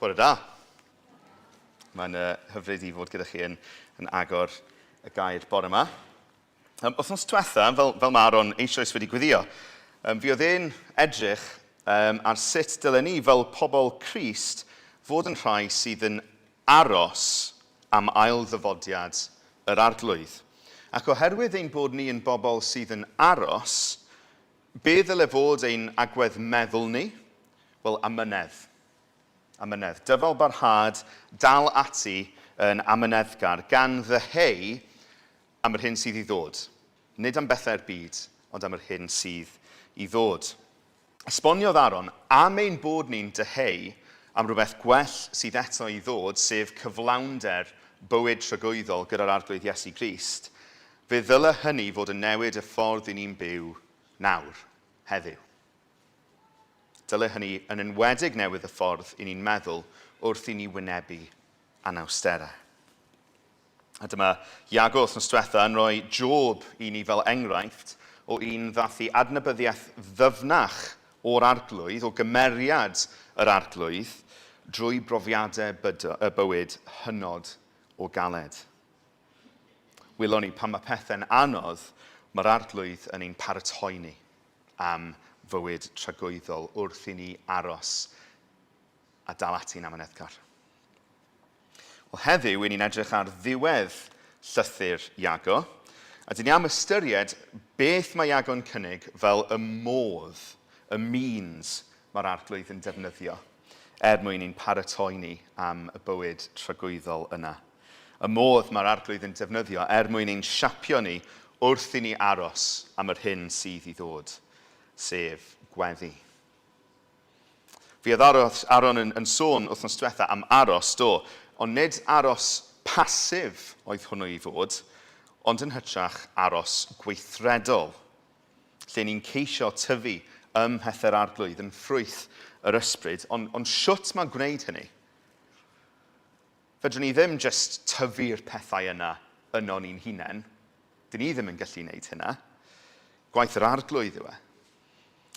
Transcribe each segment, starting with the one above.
Bore da. Mae'n hyfryd I fod gyda chi yn agor y gair bore yma. Wythnos diwetha, fel mae Aaron eisoes wedi gweddio, fi oedd e'n edrych ar sut dylen ni fel pobl Crist fod yn rhai sydd yn aros am ail ddyfodiad yr arglwydd. Ac oherwydd ein bod ni yn bobl sydd yn aros, be ddyle fod ein agwedd meddwl ni? Wel, amynedd. Amynedd. Dyfal barhad, dal ati yn amyneddgar, gan ddeheu am yr hyn sydd I ddod. Nid am bethau'r byd, ond am yr hyn sydd I ddod. Esboniodd Aaron am ein bod ni'n deheu am rhywbeth gwell sydd eto I ddod, sef cyflawnder bywyd tragwyddol gyda'r arglwydd Iesu Grist, fe ddyle hynny fod yn newid y ffordd I ni'n byw nawr, heddiw. Dyle hynny yn enwedig newid y ffordd I ni'n meddwl wrth I ni wynebu anawsterau. A dyma Iago wythnos diwetha yn rhoi job I ni fel enghraifft o un ddath I adnabyddiaeth ddyfnach o'r arglwydd, o gymeriad yr arglwydd, drwy brofiadau y bywyd hynod o galed. Welon ni pan mae pethau'n anodd, mae'r arglwydd yn ein paratoi ni am fywyd tragwyddol wrth I ni aros a dal ati'n amyneddgar. Wel, heddiw, ni'n edrych ar ddiwedd llythyr Iago, a dyn ni am ystyried beth mae Iago'n cynnig fel y modd, y means mae'r arglwydd yn defnyddio, mwyn i'n paratoi ni am y bywyd tragwyddol yna. Y modd mae'r arglwydd yn defnyddio mwyn i'n siapio ni wrth I ni aros am yr hyn sydd I ddod, sef gweddi. Fi oedd Aaron yn sôn wythnos diwetha am aros do, ond nid aros pasif oedd hwnnw I fod, ond yn hytrach aros gweithredol, lle ni'n ceisio tyfu ym mhethau'r arglwydd yn ffrwyth yr ysbryd, ond siwt mae'n gwneud hynny? Fedrwn ni ddim just tyfu'r pethau yna yno ni'n hunain. Dyn ni ddim yn gallu gwneud hynna. Gwaith yr arglwydd yw e.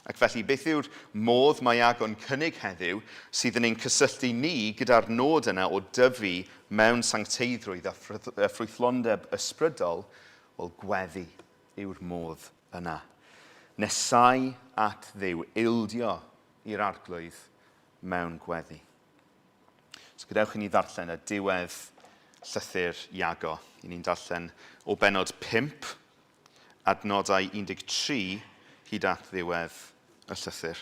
Ac felly, beth yw'r modd mae Iago'n cynnig heddiw sydd yn ein cysylltu ni gyda'r nod yna o dyfu mewn sancteiddrwydd a ffrwythlondeb ysbrydol? Wel, gweddi yw'r modd yna. Nesau at Dduw, ildio i'r arglwydd mewn gweddi. So gadewch I ni ddarllen y diwedd llythyr Iago. I ni'n darllen o benod 5, adnodau 13 hyd at ddiwedd y llythyr.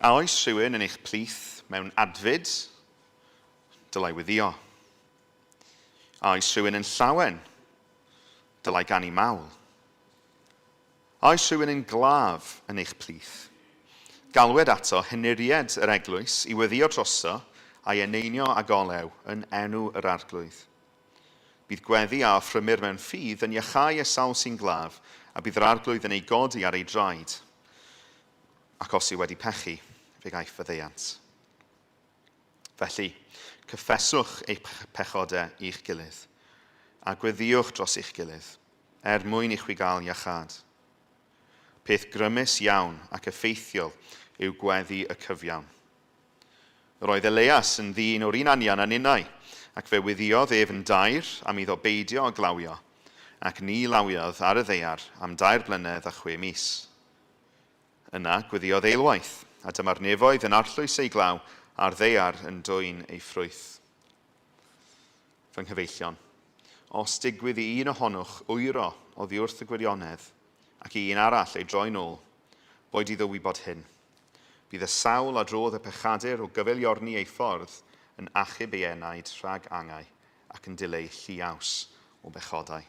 A oes rhywun yn eich plith mewn adfyd, dylai weddio. A oes rhywun yn llawen, dylai gannu mawl. A oes rhywun yn glaf yn eich plith. Galwed ato hyniried yr eglwys I weddio drosto a'i eneinio ag olew yn enw yr arglwydd. Bydd gweddi a phrymer mewn ffydd yn iachau y sawl sy'n glaf, a bydd yr arglwydd yn ei godi ar ei draed. Ac os yw wedi pechu, fe gaiff fyddeiant. Felly, cyffeswch eich pechodau i'ch gilydd, a gweddiwch dros eich gilydd, mwyn i'ch gael iachad. Peth grymus iawn ac effeithiol yw gweddi y cyfiawn. Roedd Elias yn ddyn o'r un anian a ninnau, ac fe wyddiodd ef yn dair am iddo beidio a glawio, ac ni lawiodd ar y ddeiar am 2 blynedd a 6 mis. Yna gwyddiodd eilwaith, a dyma'r nefoedd yn arllwys ei glaw a'r ddeiar yn dwyn ei ffrwyth. Fy nghyfeillion, os digwydd I un ohonwch wyro oddi wrth y gwirionedd, ac I un arall ei droi nôl, boed iddo wybod hyn. Bydd y sawl a drodd y pechadur o gyfeiliorni ei ffordd yn achub ei enaid rhag angau ac yn dileu lliaws o bechodau.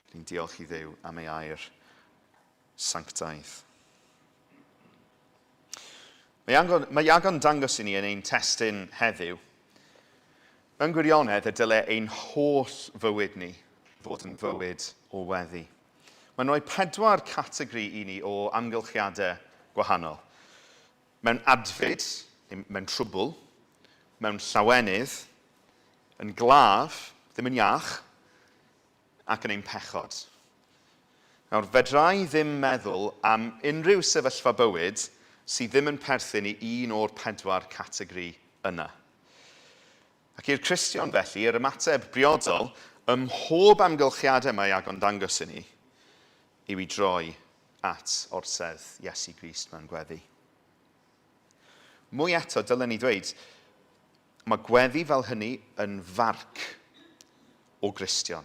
Ni'n diolch I Dduw am ei air sanctaidd. Mae Iago'n dangos I ni yn ein testun heddiw. Mewn gwirionedd y dyle ein holl fywyd ni fod yn fywyd o weddi. Mae'n rhoi 4 categori I ni o amgylchiadau gwahanol. Mewn adfyd, mewn trwbl, mewn llawenydd, yn glaf, ddim yn iach, ac yn ein pechod. Nawr, fedra i ddim meddwl am unrhyw sefyllfa bywyd sydd ddim yn perthyn i un o'r 4 categori yna. Ac i'r Cristion felly, yr ymateb briodol ym mhob amgylchiadau mae Iago'n dangos i ni yw i droi at orsedd Iesu Grist mewn gweddi. Mwy eto, dylen ni ddweud, mae gweddi fel hynny yn farc o Gristion.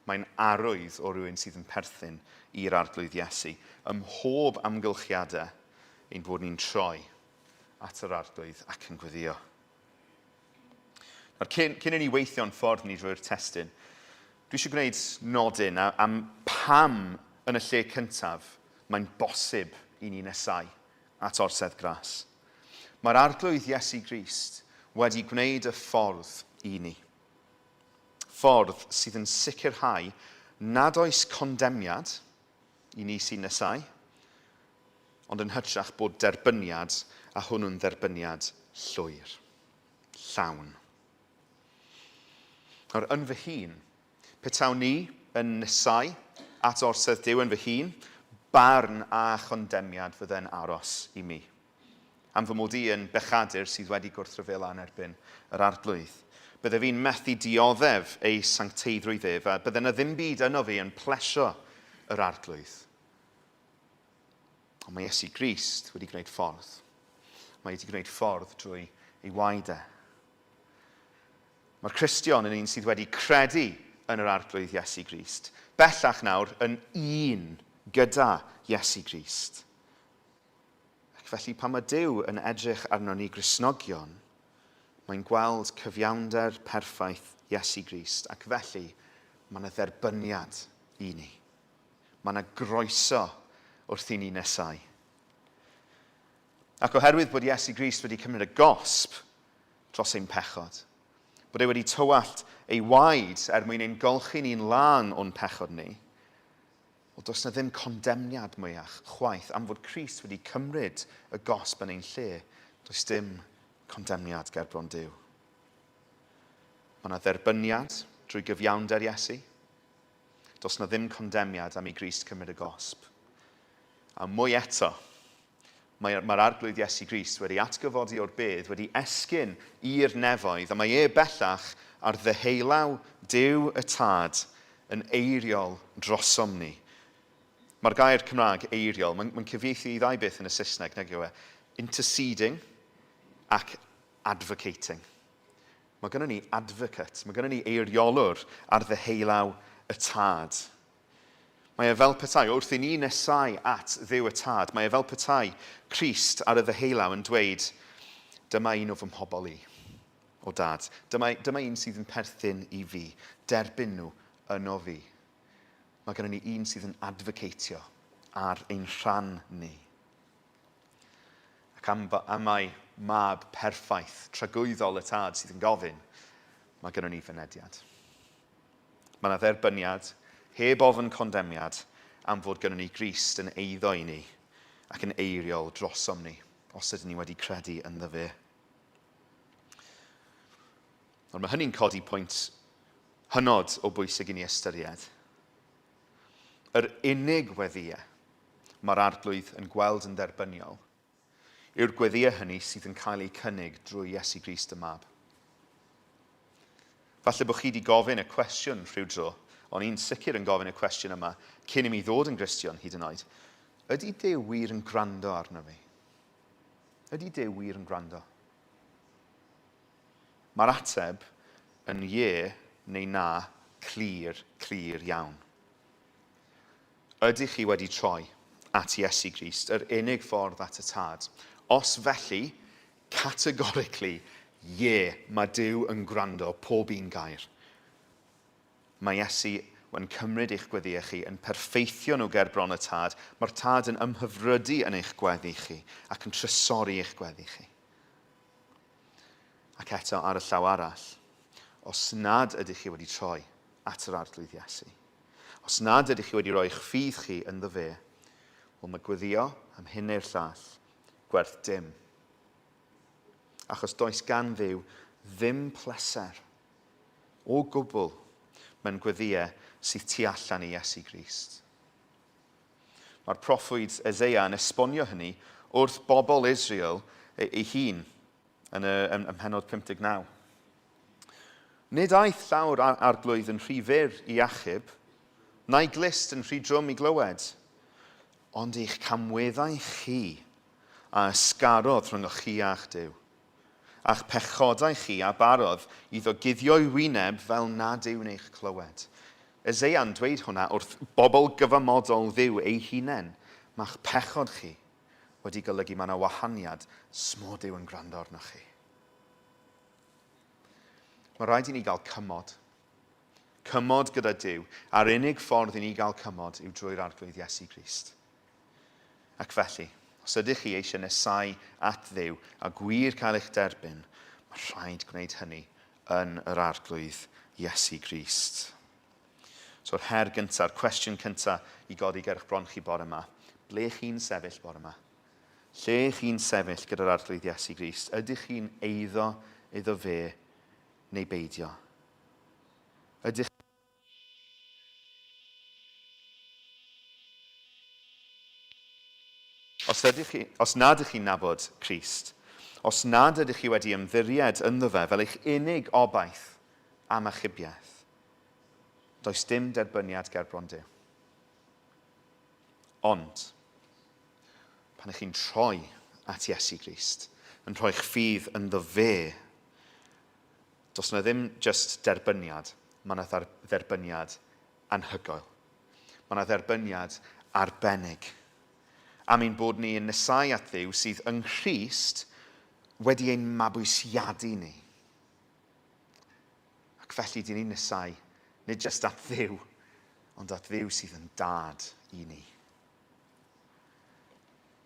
Mae'n arwydd o rywun sydd yn perthyn i'r arglwydd Iesu. Ym mhob amgylchiadau ein bod ni'n troi at yr arglwydd ac yn gweddio. Nawr, cyn i ni weithio'n ffordd ni drwy'r testun, dwi eisiau gwneud nodyn am pam yn y lle cyntaf mae'n bosib i ni nesau at orsedd gras. Mae'r arglwydd Iesu Grist wedi gwneud y ffordd i ni. Ffordd sydd yn sicrhau nad oes condemniad i ni sy'n nesau, ond yn hytrach bod derbyniad a hwnnw'n dderbyniad llwyr, llawn. Nawr, yn fy hun, petawn ni yn nesau at orsedd Duw yn fy hun, barn a chondemniad fydde'n aros i mi. Am fy mod i yn bechadur sydd wedi gwrthryfel yn erbyn yr arglwydd. Bydde fi'n methu dioddef ei sancteiddrwydd ef, a bydde yna ddim byd yno fi yn plesio yr arglwydd. Ond mae Iesu Grist wedi gwneud ffordd. Mae wedi gwneud ffordd drwy ei waed e. Mae'r Cristion yn un sydd wedi credu yn yr arglwydd Iesu Grist. Bellach nawr yn un gyda Iesu Grist. Ac felly pan mae Duw yn edrych arno ni Gristnogion, mae'n gweld cyfiawnder perffaith Iesu Grist, ac felly mae yna dderbyniad i ni. Mae yna groeso wrth i ni nesau. Ac oherwydd bod Iesu Grist wedi cymryd y gosb dros ein pechod, bod e wedi tywallt ei waed mwyn ein golchi ni'n lan o'n pechod ni, wel, does yna ddim condemniad mwyach chwaith am fod Crist wedi cymryd y gosb yn ein lle. Does dim condemniad ger bron Duw. Mae yna dderbyniad drwy gyfiawnder Iesu. Does yna ddim condemniad am i Grist cymryd y gosb. A mwy eto, mae'r arglwydd Iesu Grist wedi atgyfodi o'r bedd, wedi esgyn i'r nefoedd, a mae bellach ar ddeheulaw Duw y Tad yn eiriol drosom ni. Mae'r gair Cymraeg eiriol, mae'n cyfieithu i ddau beth yn y Saesneg, nag yw e? Interceding ac advocating. Mae gennym ni advocate, mae gennym ni eiriolwr ar ddeheulaw y Tad. Mae e fel petai, wrth i ni nesau at Dduw y Tad, mae e fel petai Crist ar y ddeheulaw yn dweud, dyma un o fy mhobol i, o Dad. Dyma un sydd yn perthyn i fi, derbyn nhw yno fi. Mae gennym ni un sydd yn advocatio ar ein rhan ni. Ac am mai mab perffaith, tragwyddol y Tad sydd yn gofyn, mae gennym ni fynediad. Mae yna dderbyniad, heb ofn condemniad, am fod gennym ni Grist yn eiddo i ni ac yn eiriol drosom ni, os ydyn ni wedi credu ynddo fe. Ond mae hynny'n codi pwynt hynod o bwysig i ni ystyried. Yr unig weddiau mae'r arglwydd yn gweld yn dderbyniol yw'r gweddiau hynny sydd yn cael eu cynnig drwy Iesu Grist y Mab. Falle bod chi wedi gofyn y cwestiwn rhyw dro, ond i'n sicr yn gofyn y cwestiwn yma cyn i mi ddod yn Gristion hyd yn oed. Ydy Duw wir yn gwrando arno fi? Ydy Duw wir yn gwrando? Mae'r ateb yn ie neu na clir iawn. Ydych chi wedi troi at Iesu Grist, yr unig ffordd at y Tad? Os felly, categorically, ie, mae Duw yn gwrando pob un gair. Mae Iesu yn cymryd eich gweddiau chi, yn perffeithio nhw ger bron y Tad. Mae'r Tad yn ymhyfrydu yn eich gweddi chi ac yn trysori eich gweddi chi. Ac eto ar y llaw arall, os nad ydych chi wedi troi at yr arglwydd Iesu, os nad ydych chi wedi rhoi eich ffydd chi ynddo fe, wel mae gweddio am hyn neu'r llall gwerth dim. Achos does gan Dduw ddim pleser o gwbl mewn gweddiau sydd tu allan i Iesu Grist. Mae'r proffwyd Eseia yn esbonio hynny wrth bobl Israel ei hun yn mhenod 59. Nid aeth llawr arglwydd yn rhy fyr i achub, na'i glist yn rhy drwm i glywed, ond eich camweddau chi a ysgarodd rhwng chi a'ch Duw, a'ch pechodau chi a barodd iddo guddio'i wyneb fel nad yw'n eich clywed. Eseia'n dweud hwnna wrth bobl gyfamodol Dduw ei hunain. Ma'ch pechod chi wedi golygu mae yna wahaniad smod Duw yn gwrando arnoch chi. Mae rhaid i ni gael cymod. Cymod gyda Duw, a'r unig ffordd i ni gael cymod yw drwy'r arglwydd Iesu Grist. Ac felly, os ydych chi eisiau nesau at Dduw a gwir cael eich derbyn, mae rhaid gwneud hynny yn yr arglwydd Iesu Grist. So'r her gyntaf, cwestiwn cyntaf i godi ger eich bron chi bore yma. Ble chi'n sefyll bore yma? Lle chi'n sefyll gyda'r arglwydd Iesu Grist? Ydych chi'n iddo fe neu beidio? Ydych Os nad ydych chi'n nabod Crist, os nad ydych chi wedi ymddiried ynddo fe fel eich unig obaith am achubiaeth, does dim derbyniad ger bron Duw. Ond, pan ych chi'n troi at Iesu Grist, yn rhoi'ch ffydd ynddo fe, does yna ddim just derbyniad, mae yna dderbyniad anhygoel. Mae yna dderbyniad arbennig. Am ein bod ni yn nesau at Dduw sydd yng Nghrist wedi ein mabwysiadu ni. Ac felly dyn ni'n nesau nid jyst at Dduw, ond at Dduw sydd yn dad i ni.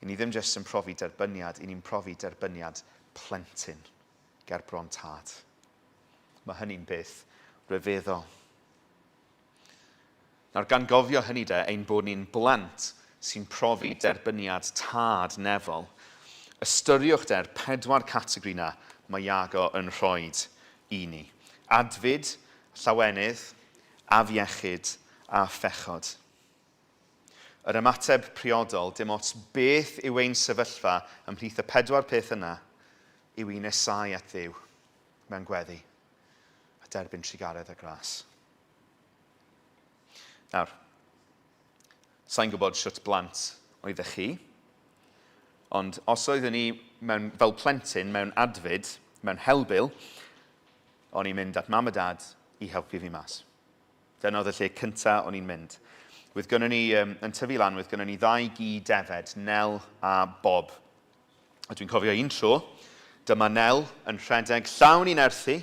I ni ddim jyst yn profi derbyniad, i ni'n profi derbyniad plentyn ger bron tad. Mae hynny'n beth ryfeddol. Nawr gan gofio hynny ein bod ni'n blant sy'n profi derbyniad tad nefol, ystyriwch 4 categori yna mae Iago yn rhoi i ni. Adfyd, llawenydd, afiechyd a phechod. Yr ymateb priodol, dim ots beth yw ein sefyllfa ymhlith y 4 peth yna, yw i nesau at Dduw mewn gweddi a derbyn trigaredd y gras. Nawr, sa'n gwybod shwt blant oeddech chi, ond os oeddwn ni fel plentyn mewn adfyd, mewn helbil, o'n i'n mynd at mam a dad i helpu fi mas. Dyna oedd y lle cyntaf o'n i'n mynd. Wydd gynnon ni, yn tyfu lan, wydd gynnon ni 2 gi defed, Nel a Bob. A dwi'n cofio un tro, dyma Nel yn rhedeg llawn i'n erthu,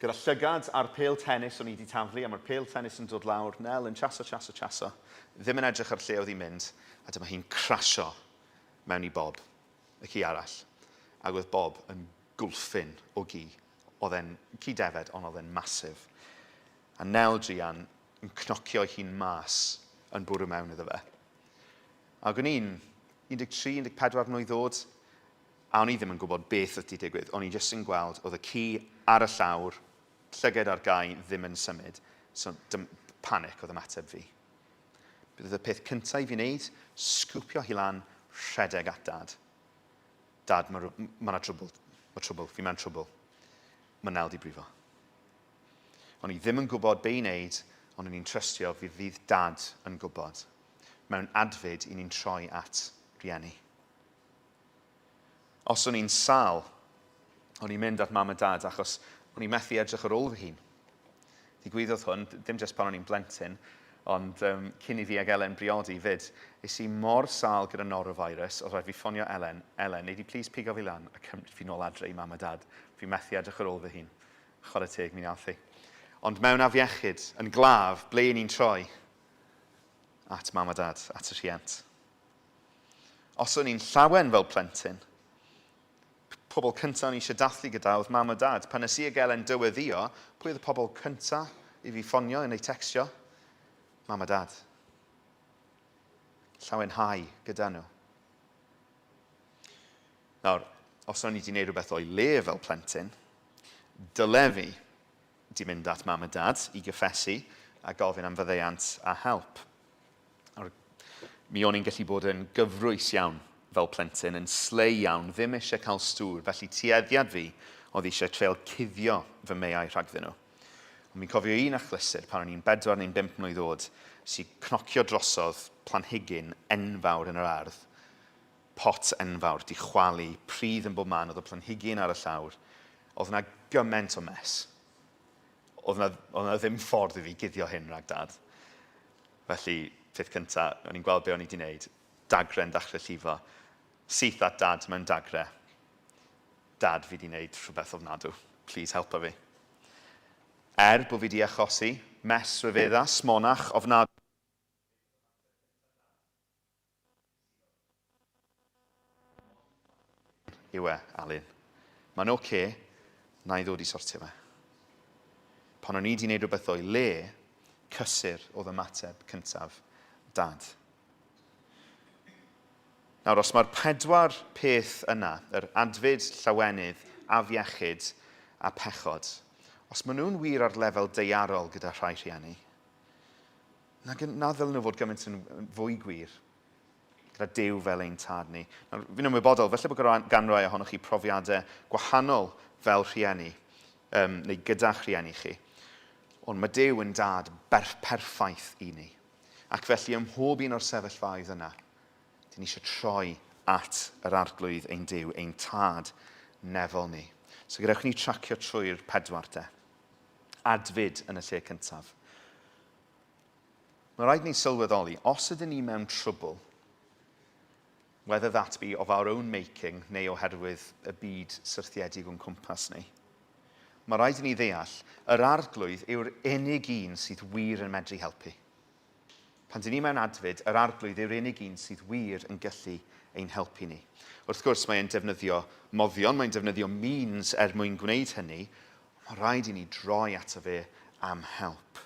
gyda llygad a'r pêl tennis o'n i wedi taflu, a mae'r pêl tennis yn dod lawr, Nel yn chaso, ddim yn edrych ar lle oedd hi'n mynd, a dyma hi'n crasio mewn i Bob, y ci arall. Ac oedd Bob yn gwlffin o gi. Oedd e'n ci defed, ond oedd e'n masif. A Nel Drian yn cnocio hi'n mas yn bwrw mewn iddo fe. Ac o'n i'n 13-14 mlwydd oed, a o'n i ddim yn gwybod beth oedd wedi digwydd. O'n i jyst yn gweld, oedd y ci ar y llawr, llyged ar gau, ddim yn symud. So, panic oedd ymateb fi. Bydd y peth cyntaf i fi wneud, sgwpio hi lan, rhedeg at dad. Dad, mae trwbl. Fi mewn trwbl. Mae Nel di brifo. O'n i ddim yn gwybod be i wneud, ond o'n i'n trystio fydd dad yn gwybod. Mewn adfyd, i ni'n troi at rieni. Os o'n i'n sal, o'n i'n mynd at mam a dad, achos o'n i'n methu edrych ar ôl fy hun. Ddigwyddodd hwn, ddim jyst pan o'n i'n blentyn, ond cyn i fi ag Elen briodi fyd, is i mor sal gyda norovirus, oedd rhaid fi ffonio Elen, nei di please pigo fi lan a cymryd fi nôl adre i mam a dad. Fi methu edrych ar ôl fy hun. Chwarae teg mi'n allu. Ond mewn afiechyd, yn glaf, ble ni'n troi? At mam a dad, at y rhiant. Os o'n i'n llawen fel plentyn, pobl cyntaf o'n i eisiau dathlu gyda oedd mam a dad. Pan nes i ag Elen dyweddio, pwy oedd y pobl cyntaf i fi ffonio neu textio? Mam a dad. Llawenhau gyda nhw. Nawr, os o'n i wedi gwneud rhywbeth o'i le fel plentyn, dyle fi di mynd at mam a dad i gyffesu a gofyn am fyddeiant a help. Mi o'n i'n gallu bod yn gyfrwys iawn fel plentyn, yn slei iawn, ddim eisiau cael stŵr, felly tueddiad fi oedd eisiau treul cuddio fy meau rhagddyn nhw. Ond mi'n cofio un achlysur pan o'n i'n 4 neu'n 5 mlwydd oed, sy'n cnocio drosodd planhigyn enfawr yn yr ardd, pot enfawr, di chwalu, pridd yn bob man, oedd y planhigyn ar y llawr. Oedd yna gymaint o mes. Oedd yna ddim ffordd i fi guddio hyn rhag dad. Felly, peth cyntaf, o'n i'n gweld be o'n i wedi wneud. Dagre'n dechrau llifo. Syth at dad mewn dagre. Dad, fi wedi wneud rhywbeth ofnadw. Please, helpa fi. Bod fi wedi achosi, mes rhyfeddas, monach, ofnadw. Yw Alun. Mae'n oce, na i ddod i sortio fe. Pan o'n i wedi wneud rhywbeth o'i le, cysur oedd ymateb cyntaf dad. Nawr, os mae'r 4 peth yna, yr adfyd, llawenydd, afiechyd a pechod, os maen nhw'n wir ar lefel deiarol gyda rhai rhieni, na ddylen nhw fod gymaint yn fwy gwir gyda Duw fel ein tad ni. Nawr, fi'n ymwybodol, felly bod gan rai ohonoch chi profiadau gwahanol fel rhieni, neu gyda'ch rhieni chi. Ond mae Duw yn dad perffaith i ni. Ac felly ym mhob un o'r sefyllfaoedd yna, dyn ni eisiau troi at yr arglwydd ein Duw, ein tad nefol ni. So gadewch ni tracio trwy'r 4 de. Adfyd yn y lle cyntaf. Mae rhaid ni sylweddoli, os ydyn ni mewn trwbl, whether that be of our own making neu oherwydd y byd syrthiedig o'n cwmpas ni, mae rhaid i ni ddeall, yr arglwydd yw'r unig un sydd wir yn medru helpu. Pan dyn ni mewn adfyd, yr arglwydd yw'r unig un sydd wir yn gallu ein helpu ni. Wrth gwrs, mae'n defnyddio moddion, mae'n defnyddio means mwyn gwneud hynny, mae rhaid i ni droi ato fe am help.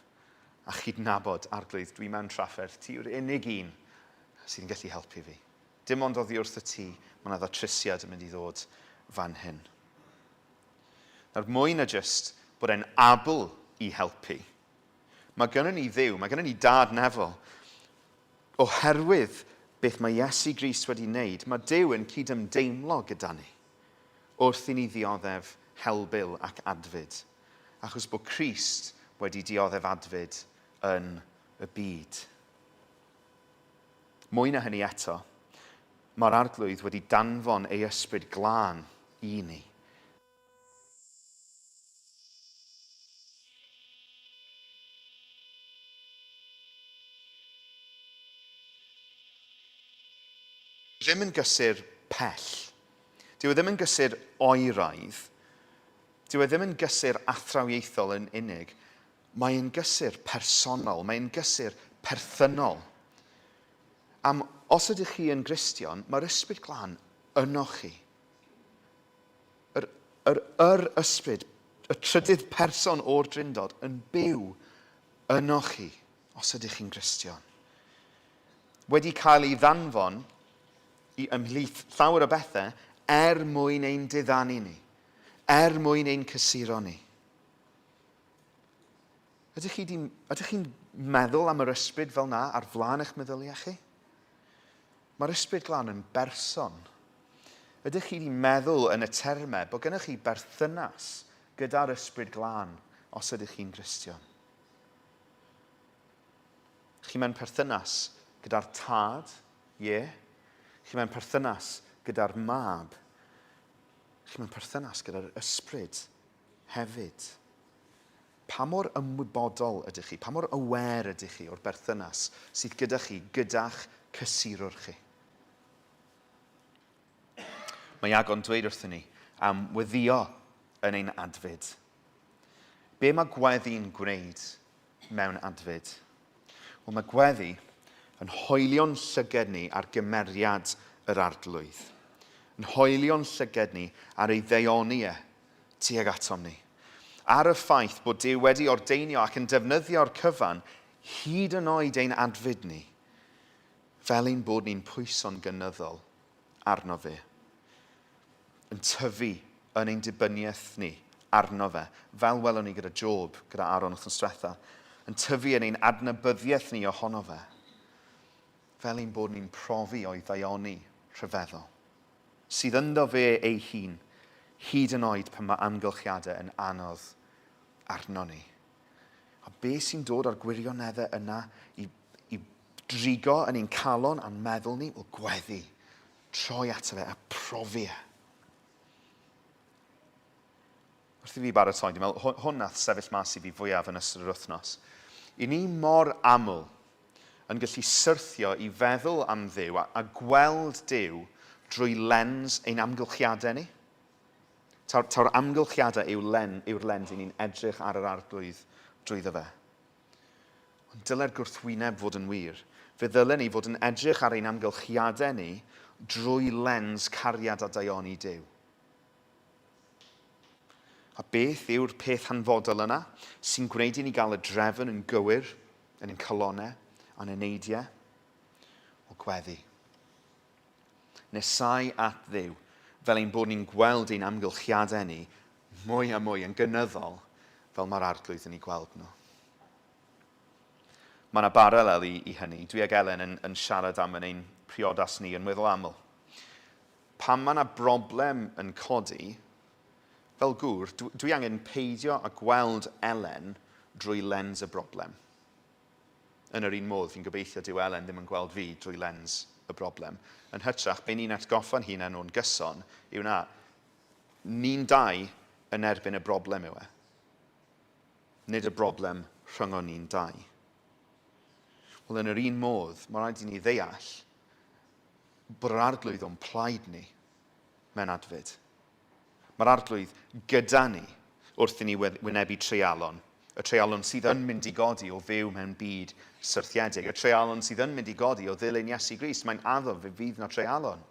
A chydnabod arglwydd, dwi mewn trafferth, ti yw'r unig un sydd yn gallu helpu fi. Dim ond oddi wrth y ti, mae yna ddatrisiad yn mynd i ddod fan hyn. Nawr, mwy na jyst bod e'n abl i helpu. Mae gynnon ni Dduw, mae gynnon ni dad nefol. Oherwydd beth mae Iesu Grist wedi wneud, mae Duw yn cydymdeimlo gyda ni wrth i ni ddioddef helbyl ac adfyd. Achos bod Crist wedi dioddef adfyd yn y byd. Mwy na hynny eto, mae'r arglwydd wedi danfon ei ysbryd glân i ni. Ddim yn gysur pell. Dyw e ddim yn gysur oeraidd. Dyw e ddim yn gysur athrawieithol yn unig. Mae'n gysur personol. Mae'n gysur perthynol. Am os ydych chi yn Gristion, mae'r ysbryd glân yno chi. Yr ysbryd, y trydydd person o'r drindod yn byw yno chi os ydych chi'n Gristion. Wedi cael ei ddanfon ymhlith llawer o bethau mwyn ein diddanu ni, mwyn ein cysuro ni. Ydych chi'n meddwl am yr ysbryd fel na ar flaen eich meddyliau chi? Mae'r ysbryd glân yn berson. Ydych chi wedi meddwl yn y termau bod gennych chi berthynas gyda'r ysbryd glân os ydych chi'n Gristion? Chi mewn perthynas gyda'r tad, ie. Chi mewn perthynas gyda'r mab. Chi mewn perthynas gyda'r ysbryd hefyd. Pa mor ymwybodol ydych chi, pa mor aware ydych chi o'r berthynas sydd gyda chi, gyda'ch cysurwr chi. Mae Iago'n dweud wrthyn ni am weddio yn ein adfyd. Be mae gweddi'n gwneud mewn adfyd? Wel, mae gweddi yn hoelio'n llyged ni ar gymeriad yr arglwydd. Yn hoelio'n llyged ni ar ei ddeioni tuag atom ni. Ar y ffaith bod Duw wedi ordeinio ac yn defnyddio'r cyfan hyd yn oed ein adfyd ni, fel ein bod ni'n pwyso'n gynyddol arno fe. Yn tyfu yn ein dibyniaeth ni arno fe, fel welwn ni gyda Job, gyda Aaron wrthnos diwetha, yn tyfu yn ein adnabyddiaeth ni ohono fe. fel ein bod ni'n profi o'i ddaioni rhyfeddol, sydd ynddo fe ei hun, hyd yn oed pan mae amgylchiadau yn anodd arno ni. A beth sy'n dod o'r gwirioneddau yna i drigo yn ein calon a'n meddwl ni? Wel, gweddi, troi ato fe a profi e. Wrth i fi baratoi, dwi'n meddwl, hwn nath sefyll mas i fi fwyaf yn ystod yr wythnos. I ni mor aml yn gallu syrthio i feddwl am Dduw a gweld Duw drwy lens ein amgylchiadau ni. Taw'r amgylchiadau yw'r lens i ni'n edrych ar yr arglwydd drwyddo fe. Ond dylai'r gwrthwyneb fod yn wir. Fe ddylen ni fod yn edrych ar ein amgylchiadau ni drwy lens cariad a daioni Duw. A beth yw'r peth hanfodol yna sy'n gwneud i ni gael y drefn yn gywir yn ein calonau a'n eneidiau? O gweddi. Nesau at Dduw fel ein bod ni'n gweld ein amgylchiadau ni mwy a mwy yn gynyddol fel mae'r arglwydd yn ei gweld nhw. Mae yna baralel i hynny. Dwi ag Elen yn siarad am ein priodas ni yn weddol aml. Pan mae yna broblem yn codi, fel gŵr, dwi angen peidio a gweld Elen drwy lens y broblem. Yn yr un modd, fi'n gobeithio dyw Elen ddim yn gweld fi drwy lens y broblem. Yn hytrach, be ni'n atgoffa'n hunain o'n gyson yw na, ni'n dau yn erbyn y broblem yw e. Nid y broblem rhyngon ni'n dau. Wel, yn yr un modd, mae rhaid i ni ddeall bod yr arglwydd o'n plaid ni mewn adfyd. Mae'r arglwydd gyda ni wrth i ni wynebu treialon. Y treialon sydd yn mynd i godi o fyw mewn byd syrthiedig. Y treialon sydd yn mynd i godi o ddilyn Iesu Grist. Mae'n addo fe fydd na treialon.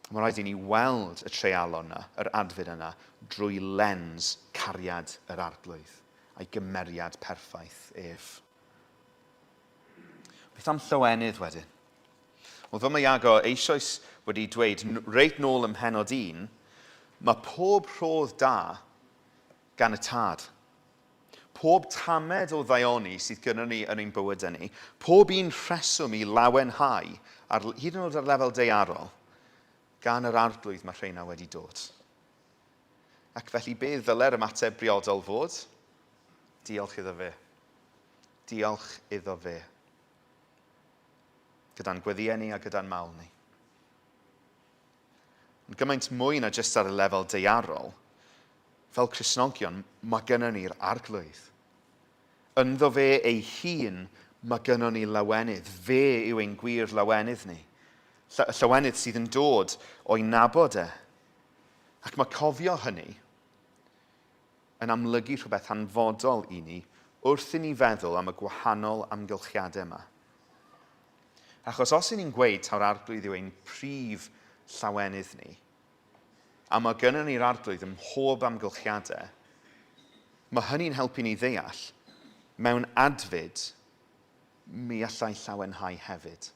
Mae rhaid i ni weld y treialon yna, yr adfyd yna, drwy lens cariad yr arglwydd a'i gymeriad perffaith ef. Beth am Llawenydd wedyn? Wel, fel mae Iago eisoes wedi dweud reit nôl ym mhenod 1, mae pob rhodd da gan y tad. Pob tamed o ddaioni sydd gyda ni yn ein bywydau ni, pob un rheswm i lawenhau, hyd yn oed ar lefel daearol, gan yr arglwydd mae rheina wedi dod. Ac felly beth ddylai'r ymateb briodol fod? Diolch iddo fe. Diolch iddo fe. Gyda'n gweddiau ni a gyda'n mawl ni. Yn gymaint mwy na jyst ar y lefel daearol, fel Cristnogion, mae gynnon ni'r arglwydd. Ynddo fe ei hun, mae gynnon ni lawenydd. Fe yw ein gwir lawenydd ni. Llawenydd sydd yn dod o'i nabod e. Ac mae cofio hynny yn amlygu rhywbeth hanfodol i ni wrth i ni feddwl am y gwahanol amgylchiadau yma. Achos os y'n ni'n gweud taw'r arglwydd yw ein prif llawenydd ni, a mae gynnon ni'r arglwydd ym mhob amgylchiadau, mae hynny'n helpu ni ddeall mewn adfyd mi allai llawenhau hefyd.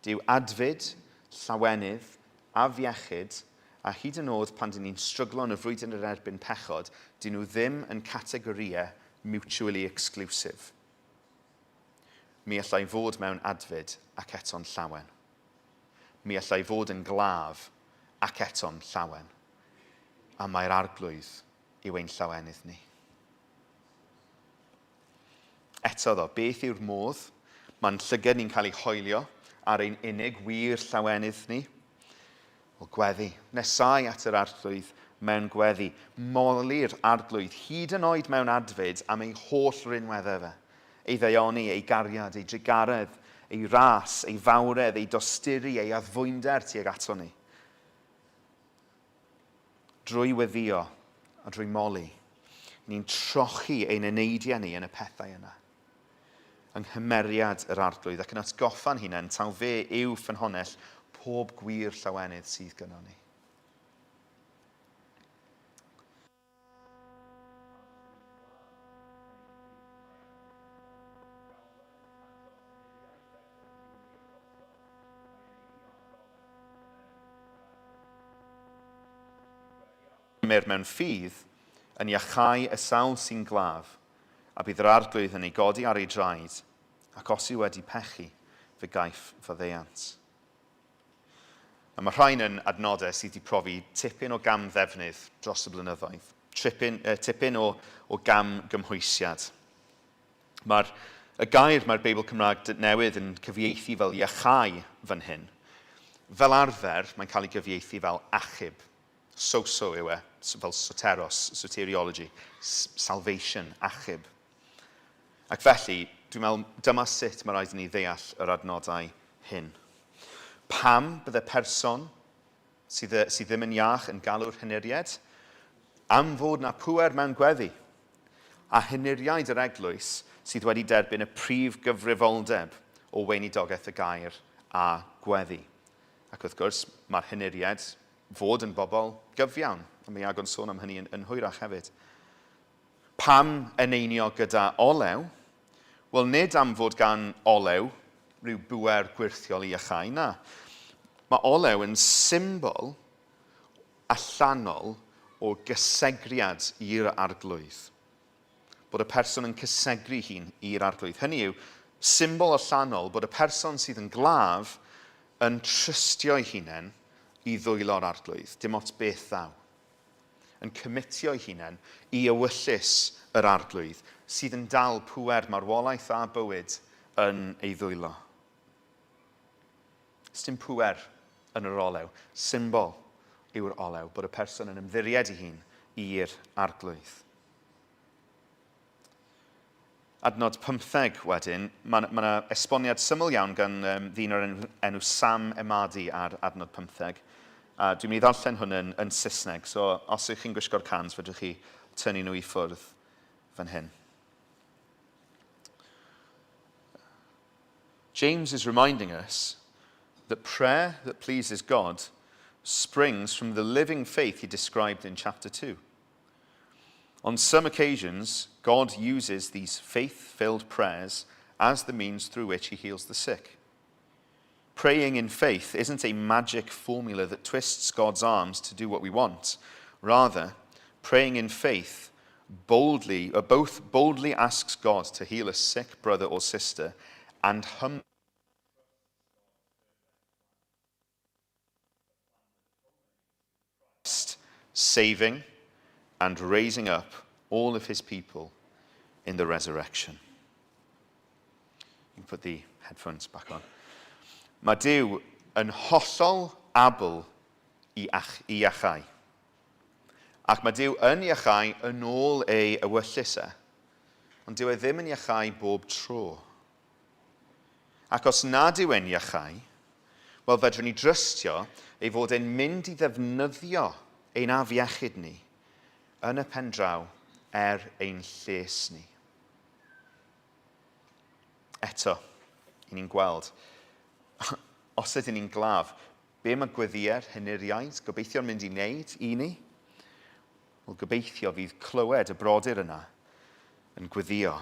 Dyw adfyd, llawenydd, afiechyd, a hyd yn oed pan dyn ni'n stryglo yn y frwydr yr erbyn pechod, dyn nhw ddim yn categoriau mutually exclusive. Mi allai fod mewn adfyd ac eto'n llawen. Mi allai fod yn glaf ac eto'n llawen. A mae'r arglwydd yw ein llawenydd ni. Eto ddo, beth yw'r modd? Mae'n llygad ni'n cael ei hoelio ar ein unig wir llawenydd ni. Wel, gweddi. Nesau at yr arglwydd mewn gweddi. Moli'r arglwydd hyd yn oed mewn adfyd am ei holl rinweddau fe. Ei ddaioni, ei gariad, ei drigaredd, ei ras, ei fawredd, ei dosturi, ei addfwynder tuag ato ni. Drwy weddio a drwy moli, ni'n trochi ein eneidiau ni yn y pethau yna. Yng nghymeriad yr arglwydd ac yn atgoffa'n hunain taw fe yw ffynhonnell pob gwir llawenydd sydd gyda ni. Mewn ffydd yn iachau y sawl sy'n glaf, a bydd yr arglwydd yn ei godi ar ei draed, ac os yw wedi pechu, fe gaiff fyddeiant. Mae rhain yn adnodau sydd wedi profi tipyn o gam ddefnydd dros y blynyddoedd. Tipyn o gam gymhwysiad. Y gair mae'r Beibl Cymraeg newydd yn cyfieithu fel iachau fan hyn. Fel arfer, mae'n cael ei gyfieithu fel achub. Soso yw e, fel soteros, soteriology, salvation, achub. Ac felly, dwi'n meddwl, dyma sut mae rhaid i ni ddeall yr adnodau hyn. Pam bydde person sydd ddim yn iach yn galw'r hyniriad? Am fod na pŵer mewn gweddi. A hyniriaid yr eglwys sydd wedi derbyn y prif gyfrifoldeb o weinidogaeth y gair a gweddi. Ac wrth gwrs, mae'r hyniriad fod yn bobl gyfiawn. Mae Iago'n sôn am hynny yn hwyrach hefyd. Pam eneinio gyda olew? Wel, nid am fod gan olew rhyw bŵer gwirthiol i iachau, na. Mae olew yn symbol allanol o gysegriad i'r arglwydd. Bod y person yn cysegru hun i'r arglwydd. Hynny yw, symbol allanol bod y person sydd yn glaf yn trystio'i hunain i ddwylo'r arglwydd, dim ots beth ddaw. Yn cymitio'i hunain i ewyllus yr arglwydd, sydd yn dal pŵer marwolaeth a bywyd yn ei ddwylo. Dim pŵer yn yr olew. Symbol yw'r olew, bod y person yn ymddiried ei hun i'r arglwydd. Adnod 15 wedyn, mae yna esboniad syml iawn gan ddyn o'r enw Sam Emadi ar adnod 15. Dwi'n mynd i ddarllen hwn yn Saesneg, so os ydych chi'n gwisgo'r cans, fedrwch chi tynnu nhw i ffwrdd fan hyn. James is reminding us that prayer that pleases God springs from the living faith he described in chapter 2. On some occasions, God uses these faith-filled prayers as the means through which he heals the sick. Praying in faith isn't a magic formula that twists God's arms to do what we want. Rather, praying in faith both boldly asks God to heal a sick brother or sister and humbly saving and raising up all of his people in the resurrection. You can put the headphones back on. Mae Duw yn hollol abl i iachau. Ac mae Duw yn iachau yn ôl ei ewyllus e. Ond dyw e ddim yn iachau bob tro. Ac os nad yw e'n iachau, wel fedrwn ni drystio ei fod e'n mynd i ddefnyddio ein afiechyd ni yn y pen draw ein lles ni. Eto, i ni'n gweld, os ydyn ni'n glaf, be mae gweddïau'r hyniriaid gobeithio'n mynd i wneud i ni? Wel, gobeithio fydd clywed y brodyr yna yn gweddio,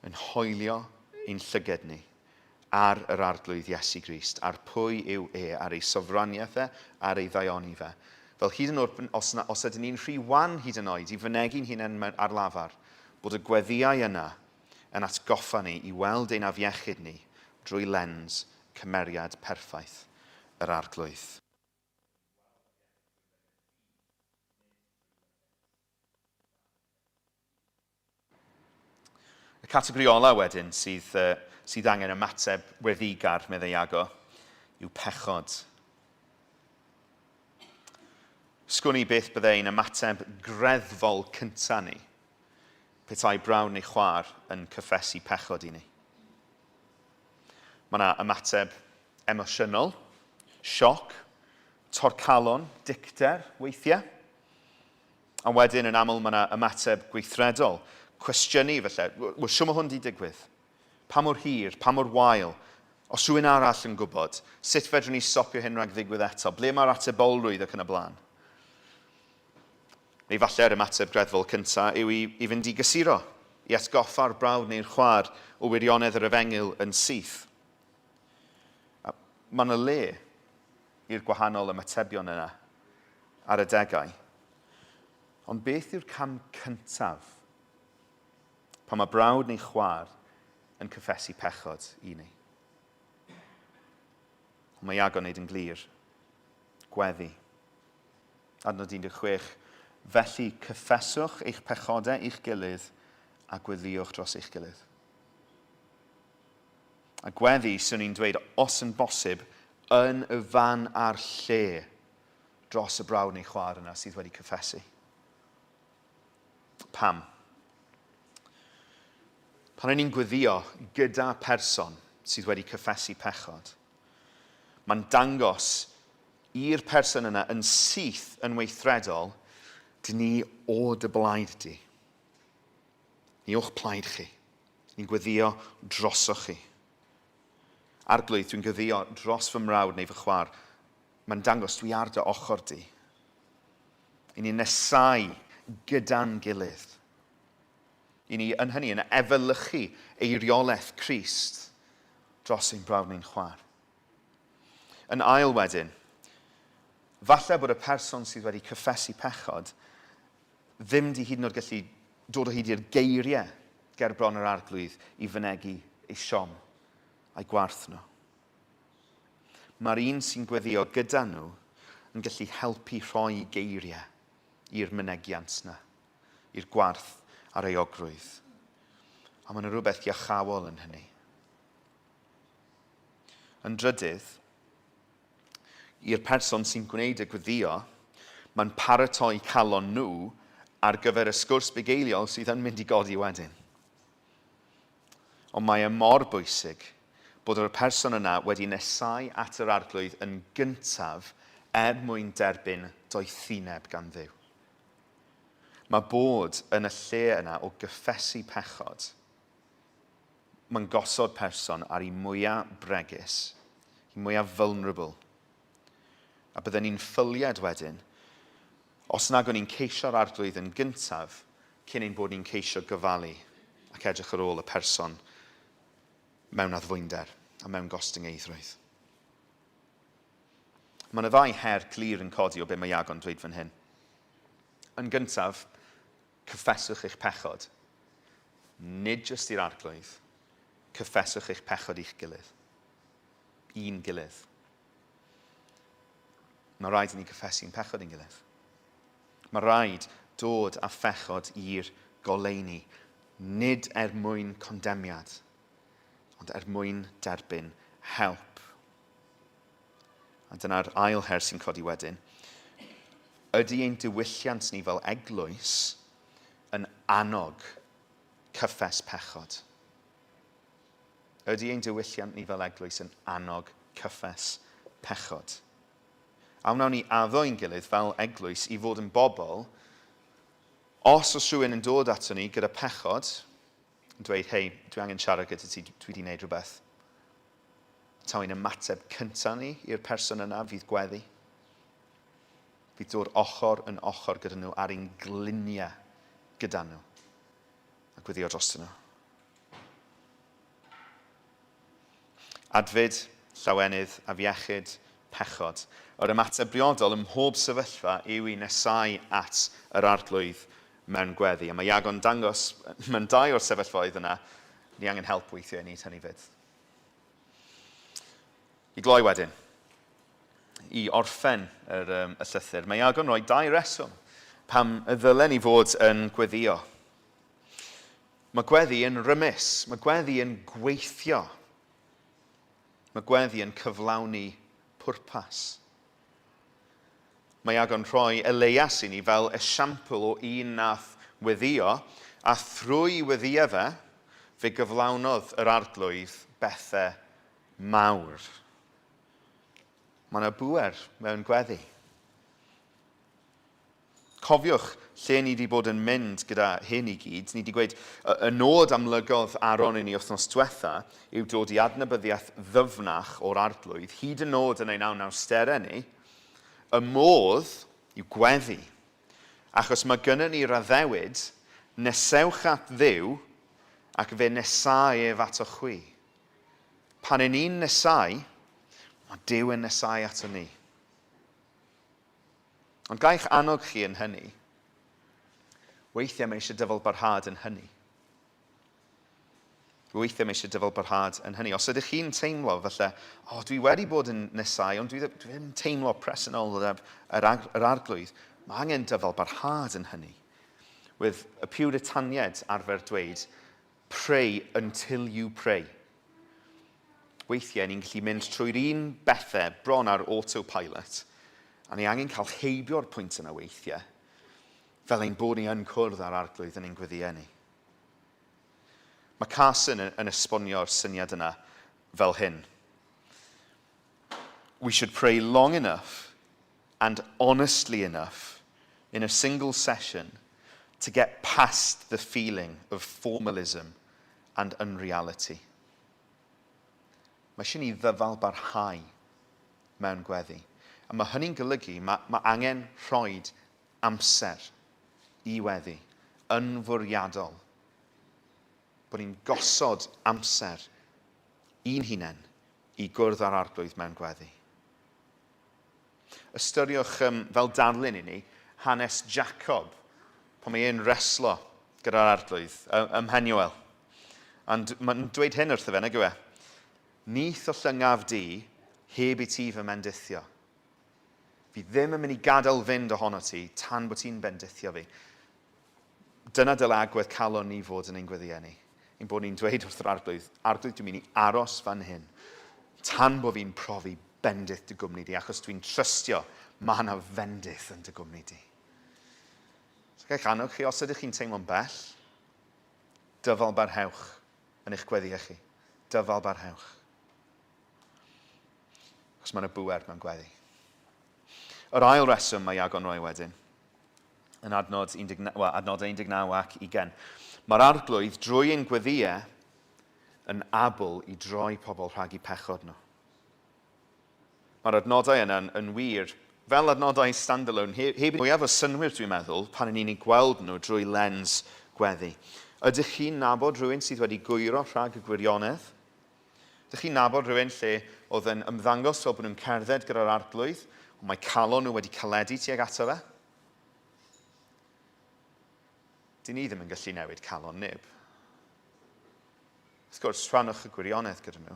yn hoelio ein llyged ni ar yr arglwydd Iesu Grist, ar pwy yw ar ei sofraniaeth ar ei ddaioni fe. Fel hyd yn oed, os ydyn ni'n rhy wan hyd yn oed i fynegu'n hunain ar lafar, bod y gweddiau yna yn atgoffa ni i weld ein afiechyd ni drwy lens cymeriad perffaith yr arglwydd. Y categori ola wedyn sydd angen ymateb weddigar, meddai Iago, yw pechod. Sgwn i beth byddai'n ymateb greddfol cynta ni, petai brawn neu chwaer yn cyffesu pechod i ni. Mae yna ymateb emosiynol, sioc, torcalon, dicter weithiau. A wedyn yn aml mae yna ymateb gweithredol, cwestiynu felly, wel siwm o hwn di digwydd? Pa mor hir, pa mor wael? Os rhywun arall yn gwybod, sut fedrwn ni stopio hyn rhag ddigwydd eto? Ble mae'r atebolrwydd ac yn y blaen? Neu falle'r ymateb greddfol cyntaf yw i fynd i gysuro, i atgoffa'r brawd neu'r chwaer o wirionedd yr efengyl yn syth. Mae yna le i'r gwahanol ymatebion yna ar y degau. Ond beth yw'r cam cyntaf pan mae brawd neu chwaer yn cyffesu pechod i ni. Mae Iago'n wneud yn glir. Gweddi. Adnod 16. Felly cyffeswch eich pechodau i'ch gilydd a gweddiwch dros eich gilydd. A gweddi, swn i'n dweud, os yn bosib, yn y fan a'r lle dros y brawd neu chwaer yna sydd wedi cyffesu. Pam? Pan ni'n gweddio gyda person sydd wedi cyffesu pechod, mae'n dangos i'r person yna yn syth yn weithredol, dyn ni o dy blaid di. Ni o'ch plaid chi. Ni'n gweddio drosoch chi. Arglwydd, dwi'n gweddio dros fy mrawd neu fy chwaer. Mae'n dangos dwi ar dy ochr di. I ni'n nesau gyda'n gilydd. I ni yn hynny yn efelychu eiriolaeth Crist dros ein brawd neu'n chwaer. Yn ail wedyn, falle bod y person sydd wedi cyffesu pechod ddim di hyd yn oed gallu dod o hyd i'r geiriau ger bron yr arglwydd i fynegu eu siom a'i gwarth nhw. Mae'r un sy'n gweddio gyda nhw yn gallu helpu rhoi geiriau i'r mynegiant yna, i'r gwarth a'r euogrwydd. A mae'n rhywbeth iachawol yn hynny. Yn drydydd, i'r person sy'n gwneud y gweddio, mae'n paratoi calon nhw ar gyfer y sgwrs bugeiliol sydd yn mynd i godi wedyn. Ond mae e mor bwysig bod y person yna wedi nesau at yr arglwydd yn gyntaf mwyn derbyn doethineb gan Dduw. Mae bod yn y lle yna o gyffesu pechod, mae'n gosod person ar ei mwyaf bregus, ei mwyaf vulnerable. A byddwn ni'n ffyliad wedyn, os nag o'n ni'n ceisio'r arglwydd yn gyntaf, cyn ein bod ni'n ceisio gyfalu ac edrych ar ôl y person mewn addfwynder a mewn gostyngeidrwydd. Mae yna ddau her clir yn codi o be mae Iago'n dweud fan hyn. Yn gyntaf, cyffeswch eich pechod. Nid jyst i'r arglwydd, cyffeswch eich pechod i'ch gilydd. Un gilydd. Mae rhaid i ni cyffesu'n pechod i'n gilydd. Mae rhaid dod â phechod i'r goleuni, nid mwyn condemniad, ond mwyn derbyn help. A dyna'r ail her sy'n codi wedyn. Ydy ein diwylliant ni fel eglwys yn annog cyffes pechod? Ydy ein diwylliant ni fel eglwys yn annog cyffes pechod? A wnawn ni addo ein gilydd fel eglwys i fod yn bobl, os oes rhywun yn dod ato ni gyda pechod, yn dweud, hei, dwi angen siarad gyda ti, dwi wedi gwneud rhywbeth. Taw ein ymateb cyntaf ni i'r person yna fydd gweddi. Fydd dod ochr yn ochr gyda nhw ar ein gliniau gyda nhw. A gweddio dros nhw. Adfyd, llawenydd, afiechyd, pechod. O'r ymateb briodol ym mhob sefyllfa yw i nesau at yr arglwydd mewn gweddi. A mae Iago'n dangos, mewn 2 o'r sefyllfaoedd yna, ni angen help weithiau i ni hynny fyd. I gloi wedyn, i orffen y llythyr, mae Iago'n rhoi 2 reswm pam y ddylen ni fod yn gweddio. Mae gweddi yn rymus, mae gweddi yn gweithio. Mae gweddi yn cyflawni pwrpas. Mae Iago'n rhoi Elias i ni fel esiampl o un nath weddio, a thrwy weddio fe gyflawnodd yr arglwydd bethau mawr. Mae yna bwer mewn gweddi. Cofiwch lle ni wedi bod yn mynd gyda hyn i gyd. Ni wedi gweud y nod amlygodd Aaron i ni wythnos diwetha yw dod i adnabyddiaeth ddyfnach o'r arglwydd, hyd yn nod yn ein anawsterau ni. Y modd yw gweddi, achos mae gynnon ni raddewid, nesewch at Dduw ac fe nesau ef ato chwi. Pan yn ni'n nesau, mae Duw yn nesau ato ni. Ond gaich annog chi yn hynny, weithiau mae eisiau dyfalbarhad yn hynny. Weithiau mae eisiau dyfalbarhad yn hynny. Os ydych chi'n teimlo falle, dwi wedi bod yn nesau, ond dwi ddim yn teimlo presynol yr arglwydd, mae angen dyfalbarhad yn hynny. With y Puritaniaid arfer dweud, pray until you pray. Weithiau ni'n gallu mynd trwy'r un bethau bron ar autopilot, a ni angen cael heibio'r pwynt yna weithiau, fel ein bod ni yn cwrdd ar arglwydd yn ein gweddiau ni. Mae Carson yn esbonio'r syniad yna fel hyn. We should pray long enough and honestly enough in a single session to get past the feeling of formalism and unreality. Mae eisiau ni ddyfalbarhau mewn gweddi. A mae hynny'n golygu, mae angen rhoi amser i weddi, yn fwriadol. Bod ni'n gosod amser i'n hunain i gwrdd ar arglwydd mewn gweddi. Ystyriwch fel darlun i ni hanes Jacob, pan mae e'n reslo gyda'r arglwydd, ym Mhenuel. Ond mae'n dweud hyn wrtho fe, nag yw e? Nith o llyngaf di heb i ti fy mendithio. Fi ddim yn mynd i gadael fynd ohono ti tan bod ti'n bendithio fi. Dyna dylai agwedd calon ni fod yn ein gweddiau ni. Ein bod ni'n dweud wrth yr arglwydd dwi'n mynd i aros fan hyn, tan bod fi'n profi bendith dy gwmni di, achos dwi'n trystio mae yna fendith yn dy gwmni di. So gael chanwch chi, os ydych chi'n teimlo'n bell, dyfalbarhewch yn eich gweddiau chi. Dyfalbarhewch. Achos mae yna bŵer mewn gweddi. Yr ail reswm mae Iago'n rhoi wedyn, yn adnod 19 ac 20. Mae'r arglwydd drwy ein gweddiau yn abl i droi pobl rhag i pechod nhw. Mae'r adnodau yna'n yn wir, fel adnodau standalone, heb mwyaf o synwyr dwi'n meddwl, pan ni'n ei gweld nhw drwy lens gweddi. Ydych chi'n nabod rhywun sydd wedi gwyro rhag y gwirionedd? Ydych chi'n nabod rhywun lle oedd yn ymddangos fel bod nhw'n cerdded gyda'r arglwydd, ond mae calon nhw wedi caledu tuag ato fe? Dyn ni ddim yn gallu newid calon neb. Wrth gwrs, rhannwch y gwirionedd gyda nhw.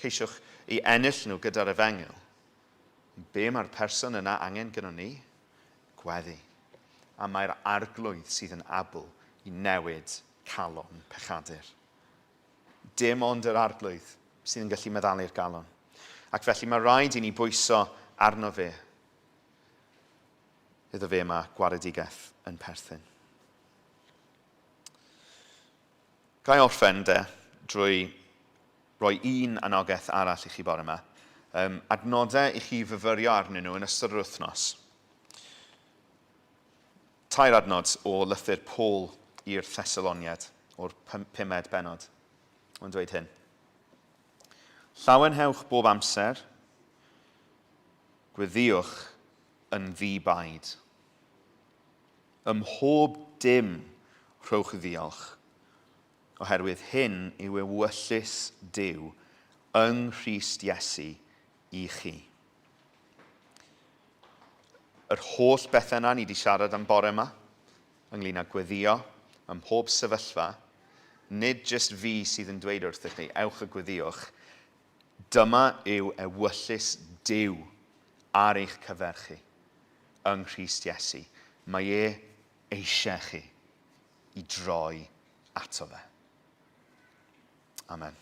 Ceisiwch i ennill nhw gyda'r efengyl. Be mae'r person yna angen gyda ni? Gweddi. A mae'r arglwydd sydd yn abl i newid calon pechadur. Dim ond yr arglwydd sydd yn gallu meddalu'r galon. Ac felly mae rhaid i ni bwyso arno fe. Iddo fe mae gwaredigaeth yn perthyn. Gai orffen drwy roi un anogaeth arall i chi bore yma. Adnodau i chi fyfyrio arnyn nhw yn ystod yr wythnos. Tair adnod o lythyr Paul i'r Thessaloniad o'r 5 benod. Mae'n dweud hyn. Llawenhewch bob amser, gweddiwch yn ddibaid. Ym mhob dim rhowch ddiolch, oherwydd hyn yw ewyllus Duw yng Nghrist Iesu i chi. Yr holl bethau yna ni wedi siarad am bore yma, ynglŷn â gweddio, ym mhob sefyllfa, nid jyst fi sydd yn dweud wrthych chi, ewch y gweddiwch, dyma yw ewyllus Duw ar eich cyfer chi yng Nghrist Iesu. Mae eisiau chi i droi ato fe. Amen.